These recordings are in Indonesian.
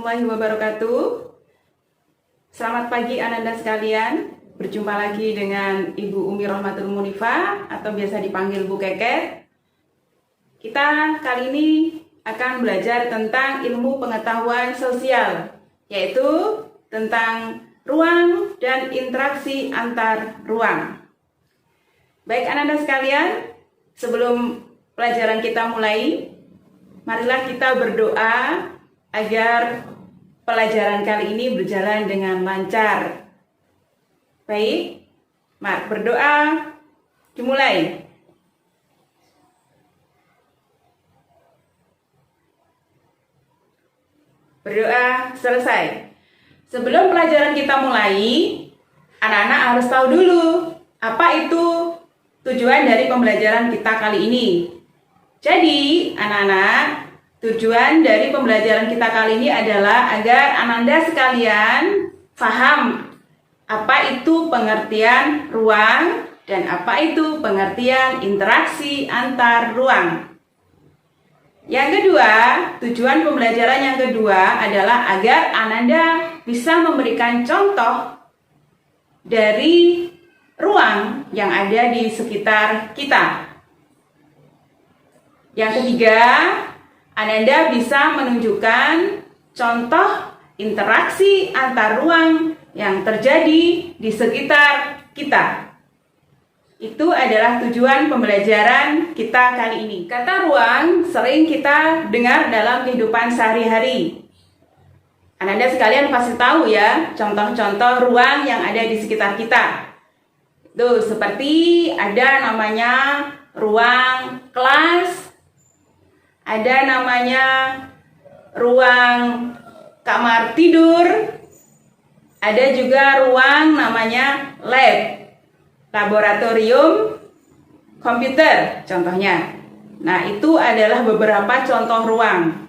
warahmatullahi wabarakatuh. Selamat pagi Ananda sekalian. Berjumpa lagi dengan Ibu Umi Rohmatul Munifah atau biasa dipanggil Bu Keket. Kita kali ini akan belajar tentang ilmu pengetahuan sosial, yaitu tentang ruang dan interaksi antar ruang. Baik Ananda sekalian, sebelum pelajaran kita mulai, marilah kita berdoa agar pelajaran kali ini berjalan dengan lancar. Baik, mari berdoa, dimulai. Berdoa selesai. Sebelum pelajaran kita mulai, anak-anak harus tahu dulu apa itu tujuan dari pembelajaran kita kali ini. Jadi, anak-anak, tujuan dari pembelajaran kita kali ini adalah agar Ananda sekalian paham apa itu pengertian ruang dan apa itu pengertian interaksi antar ruang. Yang kedua, tujuan pembelajaran yang kedua adalah agar Ananda bisa memberikan contoh dari ruang yang ada di sekitar kita. Yang ketiga, Ananda bisa menunjukkan contoh interaksi antar ruang yang terjadi di sekitar kita. Itu adalah tujuan pembelajaran kita kali ini. Kata ruang sering kita dengar dalam kehidupan sehari-hari. Ananda sekalian pasti tahu ya, contoh-contoh ruang yang ada di sekitar kita. Tuh, seperti ada namanya ruang kelas, ada namanya ruang kamar tidur, ada juga ruang namanya lab, laboratorium komputer contohnya. Nah, itu adalah beberapa contoh ruang.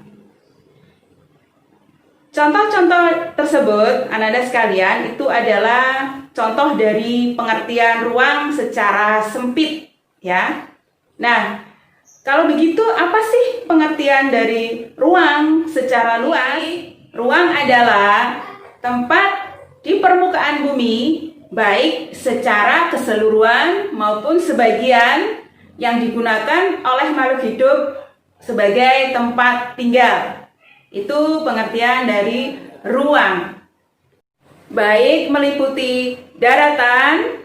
Contoh-contoh tersebut, Ananda sekalian, itu adalah contoh dari pengertian ruang secara sempit, ya. Nah, kalau begitu, apa sih pengertian dari ruang secara luas? Ruang adalah tempat di permukaan bumi, baik secara keseluruhan maupun sebagian yang digunakan oleh makhluk hidup sebagai tempat tinggal. Itu pengertian dari ruang. Baik meliputi daratan,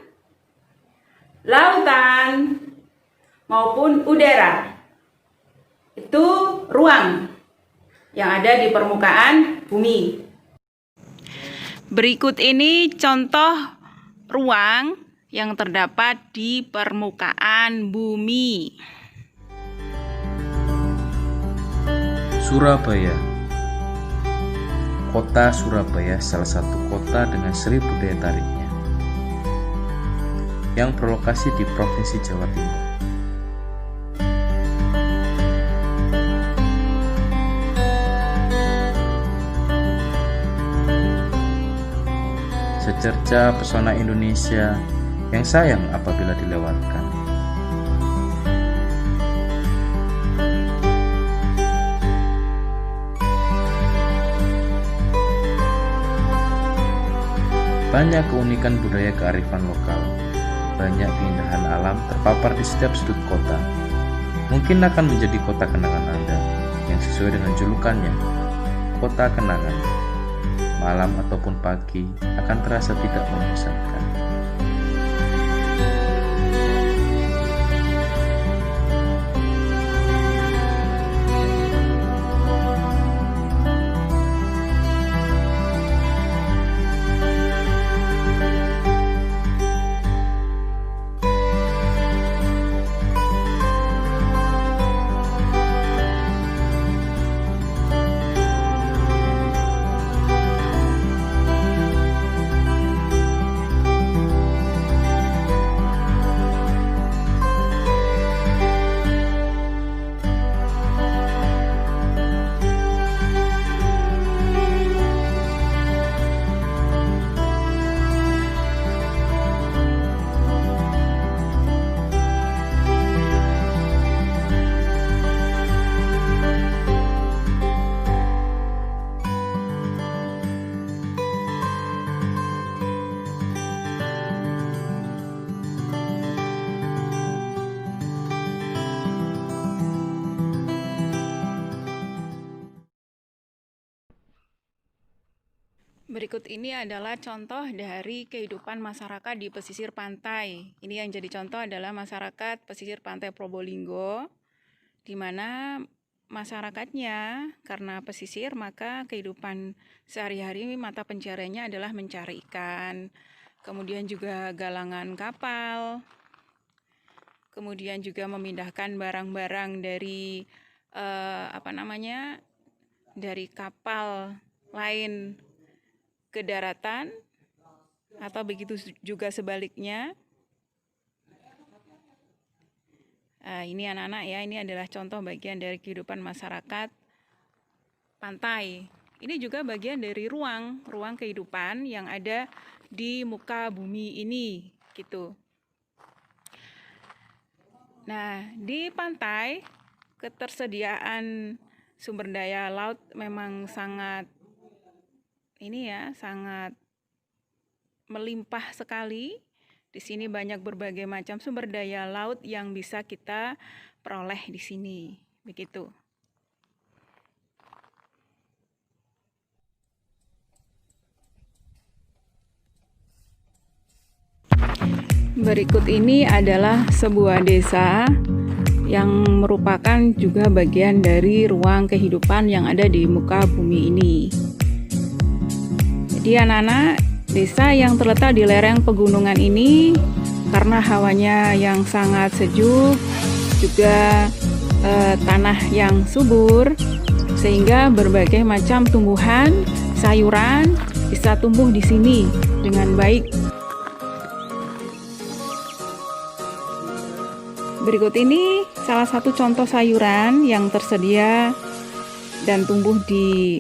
lautan, maupun udara. Itu ruang yang ada di permukaan bumi. Berikut ini contoh ruang yang terdapat di permukaan bumi. Surabaya. Kota Surabaya salah satu kota dengan 1000 daya tariknya yang berlokasi di Provinsi Jawa Timur. Secerca pesona Indonesia yang sayang apabila dilewatkan. Banyak keunikan budaya kearifan lokal, banyak keindahan alam terpapar di setiap sudut kota. Mungkin akan menjadi kota kenangan Anda yang sesuai dengan julukannya, Kota Kenangan. Malam ataupun pagi akan terasa tidak membosankan. Berikut ini adalah contoh dari kehidupan masyarakat di pesisir pantai. Ini yang jadi contoh adalah masyarakat pesisir pantai Probolinggo, di mana masyarakatnya karena pesisir maka kehidupan sehari-hari mata pencariannya adalah mencari ikan, kemudian juga galangan kapal, kemudian juga memindahkan barang-barang dari dari kapal lain ke daratan, atau begitu juga sebaliknya. Ini anak-anak ya, ini adalah contoh bagian dari kehidupan masyarakat pantai. Ini juga bagian dari ruang kehidupan yang ada di muka bumi ini, gitu. Nah, di pantai ketersediaan sumber daya laut memang sangat sangat melimpah sekali. Di sini banyak berbagai macam sumber daya laut yang bisa kita peroleh di sini. Begitu. Berikut ini adalah sebuah desa yang merupakan juga bagian dari ruang kehidupan yang ada di muka bumi ini. Jadi anak-anak, desa yang terletak di lereng pegunungan ini karena hawanya yang sangat sejuk, juga tanah yang subur, sehingga berbagai macam tumbuhan, sayuran bisa tumbuh di sini dengan baik. Berikut ini salah satu contoh sayuran yang tersedia dan tumbuh di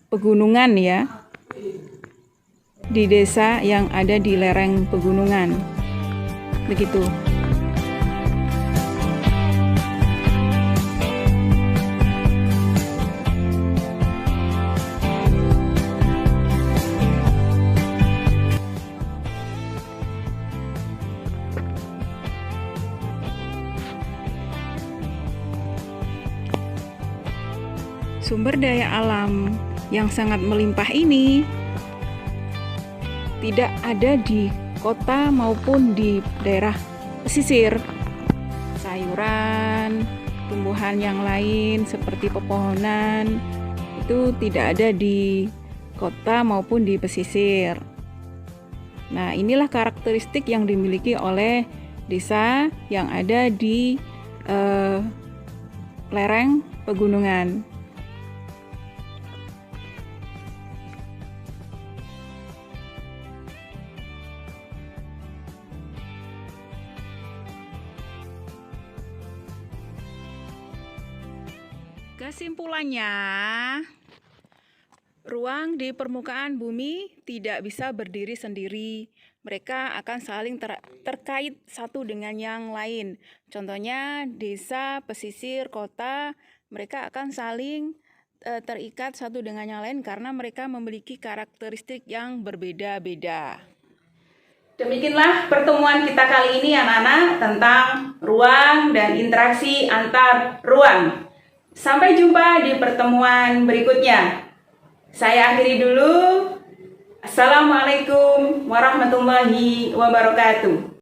pegunungan ya, di desa yang ada di lereng pegunungan. Begitu. Sumber daya alam yang sangat melimpah ini tidak ada di kota maupun di daerah pesisir. Sayuran, tumbuhan yang lain seperti pepohonan itu tidak ada di kota maupun di pesisir. Nah, inilah karakteristik yang dimiliki oleh desa yang ada di lereng pegunungan. Kesimpulannya, ruang di permukaan bumi tidak bisa berdiri sendiri. Mereka akan saling terkait satu dengan yang lain. Contohnya desa, pesisir, kota, mereka akan saling terikat satu dengan yang lain karena mereka memiliki karakteristik yang berbeda-beda. Demikianlah pertemuan kita kali ini anak-anak tentang ruang dan interaksi antar ruang. Sampai jumpa di pertemuan berikutnya. Saya akhiri dulu. Assalamualaikum warahmatullahi wabarakatuh.